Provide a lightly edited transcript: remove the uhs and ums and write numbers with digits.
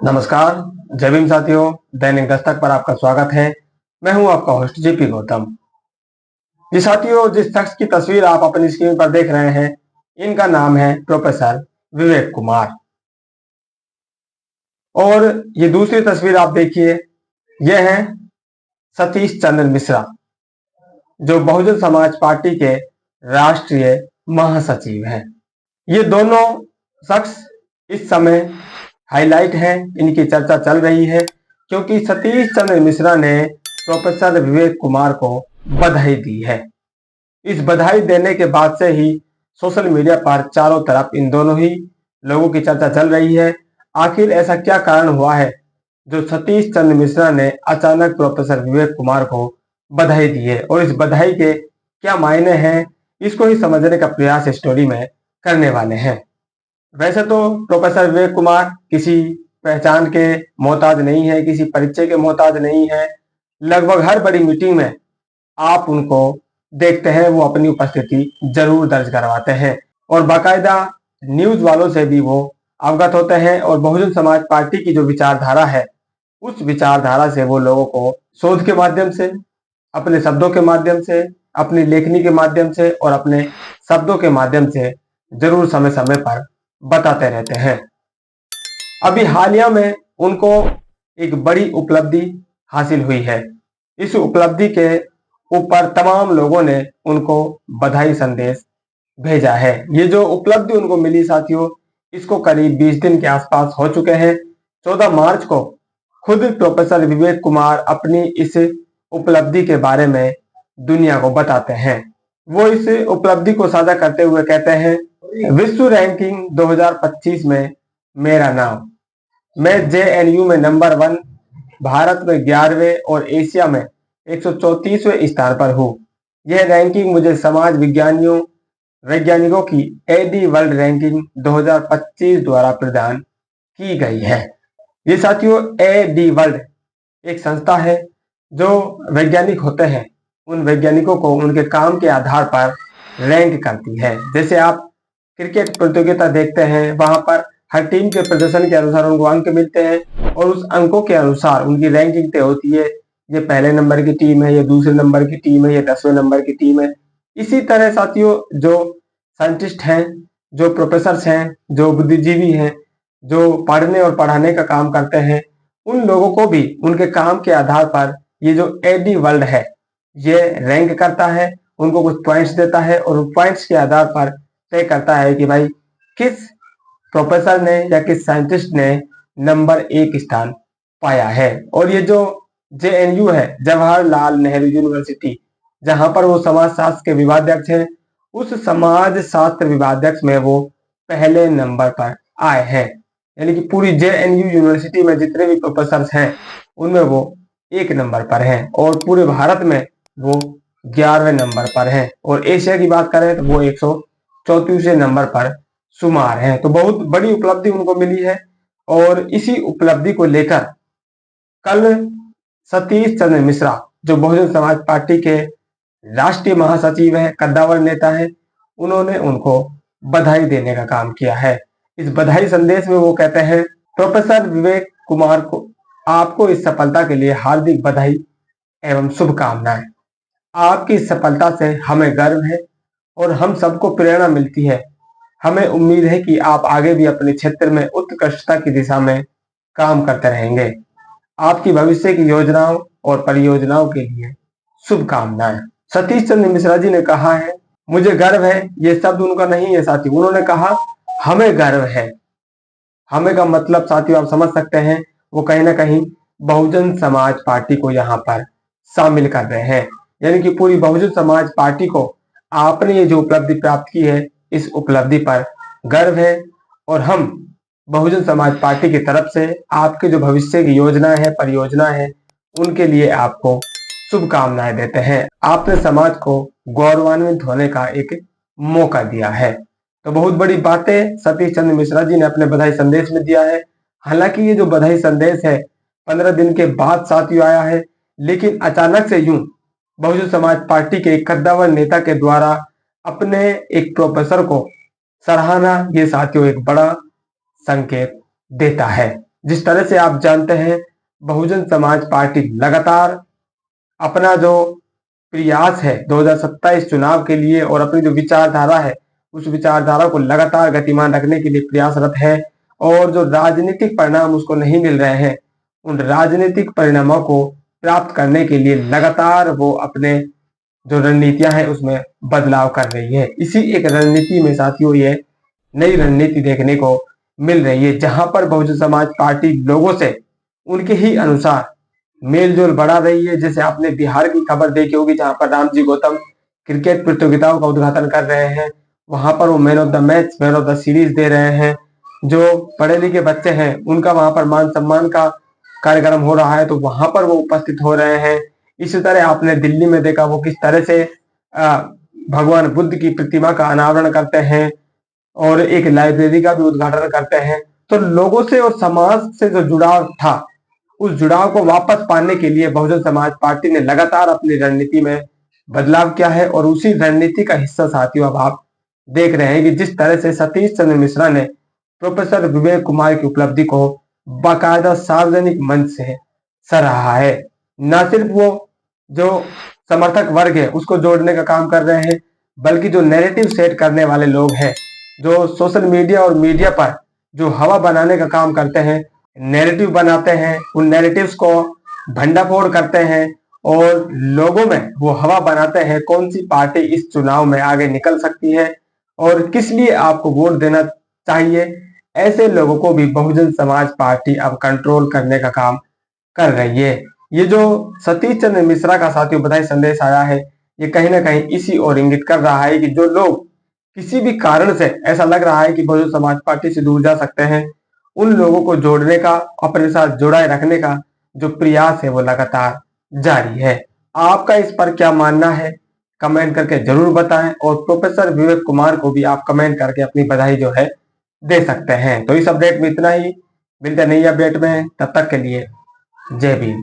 नमस्कार। जय भीम साथियों, दैनिक दस्तक पर आपका स्वागत है। मैं हूं आपका होस्ट जेपी गौतम। जी साथियों, जिस शख्स की तस्वीर आप अपनी स्क्रीन पर देख रहे हैं, इनका नाम है प्रोफेसर विवेक कुमार। और ये दूसरी तस्वीर आप देखिए, यह है सतीश चंद्र मिश्रा, जो बहुजन समाज पार्टी के राष्ट्रीय महासचिव हैं। ये दोनों शख्स इस समय हाईलाइट है, इनकी चर्चा चल रही है क्योंकि सतीश चंद्र मिश्रा ने प्रोफेसर विवेक कुमार को बधाई दी है। इस बधाई देने के बाद से ही सोशल मीडिया पर चारों तरफ इन दोनों ही लोगों की चर्चा चल रही है। आखिर ऐसा क्या कारण हुआ है जो सतीश चंद्र मिश्रा ने अचानक प्रोफेसर विवेक कुमार को बधाई दी है, और इस बधाई के क्या मायने हैं, इसको ही समझने का प्रयास स्टोरी में करने वाले हैं। वैसे तो प्रोफेसर विवेक कुमार किसी पहचान के मोहताज नहीं है, किसी परिचय के मोहताज नहीं है। लगभग हर बड़ी मीटिंग में आप उनको देखते हैं, वो अपनी उपस्थिति जरूर दर्ज करवाते हैं और बाकायदा न्यूज वालों से भी वो अवगत होते हैं। और बहुजन समाज पार्टी की जो विचारधारा है, उस विचारधारा से वो लोगों को शोध के माध्यम से, अपने शब्दों के माध्यम से, अपनी लेखनी के माध्यम से और अपने शब्दों के माध्यम से जरूर समय समय पर बताते रहते हैं। अभी हालिया में उनको एक बड़ी उपलब्धि हासिल हुई है। इस उपलब्धि के ऊपर तमाम लोगों ने उनको बधाई संदेश भेजा है। ये जो उपलब्धि उनको मिली साथियों, इसको करीब 20 दिन के आसपास हो चुके हैं। 14 मार्च को खुद प्रोफेसर विवेक कुमार अपनी इस उपलब्धि के बारे में दुनिया को बताते हैं। वो इस उपलब्धि को साझा करते हुए कहते हैं, विश्व रैंकिंग 2025 में मेरा नाम, मैं जेएनयू में नंबर 1, भारत में 11वें और एशिया में 134वें स्थान पर हूँ। यह रैंकिंग मुझे समाज वैज्ञानिकों की एडी वर्ल्ड रैंकिंग 2025 द्वारा प्रदान की गई है। ये साथियों, एडी वर्ल्ड एक संस्था है जो वैज्ञानिक होते हैं, उन वैज्ञानिकों को उनके काम के आधार पर रैंक करती है। जैसे आप क्रिकेट प्रतियोगिता देखते हैं, वहां पर हर टीम के प्रदर्शन के अनुसार उनको अंक मिलते हैं और उस अंकों के अनुसार उनकी रैंकिंग तय होती है। ये पहले नंबर की टीम है, ये दूसरे नंबर की टीम है, ये 10वें नंबर की टीम है। इसी तरह साथियों, जो साइंटिस्ट हैं, जो प्रोफेसर हैं, जो बुद्धिजीवी हैं, जो पढ़ने और पढ़ाने का काम करते हैं, उन लोगों को भी उनके काम के आधार पर ये जो एडी वर्ल्ड है, ये रैंक करता है, उनको कुछ पॉइंट्स देता है और पॉइंट्स के आधार पर तय करता है कि भाई किस प्रोफेसर ने या किस साइंटिस्ट ने नंबर 1 स्थान पाया है। और ये जो जेएनयू है, जवाहरलाल नेहरू यूनिवर्सिटी, जहां पर वो समाज शास्त्र के विभागाध्यक्ष हैं, उस समाज शास्त्र विभागाध्यक्ष में वो पहले नंबर पर आए हैं। यानी कि पूरी जेएनयू यूनिवर्सिटी में जितने भी प्रोफेसर हैं, उनमें वो 1 नंबर पर हैं और पूरे भारत में वो 11वें नंबर पर हैं। और एशिया की बात करें तो वो 134वें नंबर पर शुमार हैं। तो बहुत बड़ी उपलब्धि उनको मिली है। और इसी उपलब्धि को लेकर कल सतीश चंद्र मिश्रा, जो बहुजन समाज पार्टी के राष्ट्रीय महासचिव है, कद्दावर नेता है, उन्होंने उनको बधाई देने का काम किया है। इस बधाई संदेश में वो कहते हैं, प्रोफेसर विवेक कुमार को आपको इस सफलता के लिए हार्दिक बधाई एवं शुभकामनाएं। आपकी इस सफलता से हमें गर्व है और हम सबको प्रेरणा मिलती है। हमें उम्मीद है कि आप आगे भी अपने क्षेत्र में उत्कृष्टता की दिशा में काम करते रहेंगे। आपकी भविष्य की योजनाओं और परियोजनाओं के लिए शुभकामनाएं। सतीश चंद्र मिश्रा जी ने कहा है, मुझे गर्व है, ये शब्द उनका नहीं है साथी, उन्होंने कहा हमें गर्व है। हमें का मतलब साथियों आप समझ सकते हैं, वो कहीं ना कहीं बहुजन समाज पार्टी को यहाँ पर शामिल कर रहे हैं। यानी कि पूरी बहुजन समाज पार्टी को आपने ये जो उपलब्धि प्राप्त की है, इस उपलब्धि पर गर्व है और हम बहुजन समाज पार्टी की तरफ से आपके जो भविष्य की योजना है, परियोजना है, उनके लिए आपको शुभकामनाएं देते हैं। आपने समाज को गौरवान्वित होने का एक मौका दिया है। तो बहुत बड़ी बातें सतीश चंद्र मिश्रा जी ने अपने बधाई संदेश में दिया है। हालांकि ये जो बधाई संदेश है 15 दिन के बाद साथियों आया है, लेकिन अचानक से यूं बहुजन समाज पार्टी के कद्दावर नेता के द्वारा अपने एक प्रोफेसर को सराहना, ये साथियों एक बड़ा संकेत देता है। जिस तरह से आप जानते हैं, बहुजन समाज पार्टी लगातार अपना जो प्रयास है 2027 चुनाव के लिए और अपनी जो विचारधारा है उस विचारधारा को लगातार गतिमान रखने के लिए प्रयासरत है, और जो राजनीतिक परिणाम उसको नहीं मिल रहे हैं, उन राजनीतिक परिणामों को प्राप्त करने के लिए लगातार वो अपने जो रणनीतियां हैं उसमें बदलाव कर रही है। इसी एक रणनीति में साथियों ये नई रणनीति देखने को मिल रही है, जहां पर बहुजन समाज पार्टी लोगों से उनके ही अनुसार मेलजोल बढ़ा रही है। जैसे आपने बिहार की खबर देखी होगी, जहां पर रामजी गौतम क्रिकेट प्रतियोगिताओं का उद्घाटन कर रहे हैं, वहां पर वो man of the match, man of the series दे रहे हैं। जो पढ़े लिखे बच्चे हैं उनका वहां पर मान सम्मान का कार्यक्रम हो रहा है, तो वहां पर वो उपस्थित हो रहे हैं। इसी तरह आपने दिल्ली में देखा वो किस तरह से भगवान बुद्ध की प्रतिमा का अनावरण करते हैं और एक लाइब्रेरी का भी उद्घाटन करते हैं। तो लोगों से और समाज से जो जुड़ाव था, उस जुड़ाव को वापस पाने के लिए बहुजन समाज पार्टी ने लगातार अपनी रणनीति में बदलाव किया है, और उसी रणनीति का हिस्सा साथियों अब आप देख रहे हैं कि जिस तरह से सतीश चंद्र मिश्रा ने प्रोफेसर विवेक कुमार की उपलब्धि को बाकायदा सार्वजनिक मंच से सराहा है। न सिर्फ वो जो समर्थक वर्ग है उसको जोड़ने का काम कर रहे हैं, बल्कि जो नैरेटिव सेट करने वाले लोग हैं, जो सोशल मीडिया और मीडिया पर जो हवा बनाने का काम करते हैं, नैरेटिव बनाते हैं, उन नैरेटिव्स को भंडाफोड़ करते हैं और लोगों में वो हवा बनाते हैं कौन सी पार्टी इस चुनाव में आगे निकल सकती है और किस लिए आपको वोट देना चाहिए। ऐसे लोगों को भी बहुजन समाज पार्टी अब कंट्रोल करने का काम कर रही है। ये जो सतीश चंद्र मिश्रा का साथियों बधाई संदेश आया है, ये कहीं ना कहीं इसी ओर इंगित कर रहा है कि जो लोग किसी भी कारण से ऐसा लग रहा है कि बहुजन समाज पार्टी से दूर जा सकते हैं, उन लोगों को जोड़ने का, अपने साथ जुड़ाए रखने का जो प्रयास है वो लगातार जारी है। आपका इस पर क्या मानना है, कमेंट करके जरूर बताएं, और प्रोफेसर विवेक कुमार को भी आप कमेंट करके अपनी बधाई जो है दे सकते हैं। तो इस अपडेट में इतना ही, मिलते हैं नई अपडेट में, तब तक के लिए जय भीम।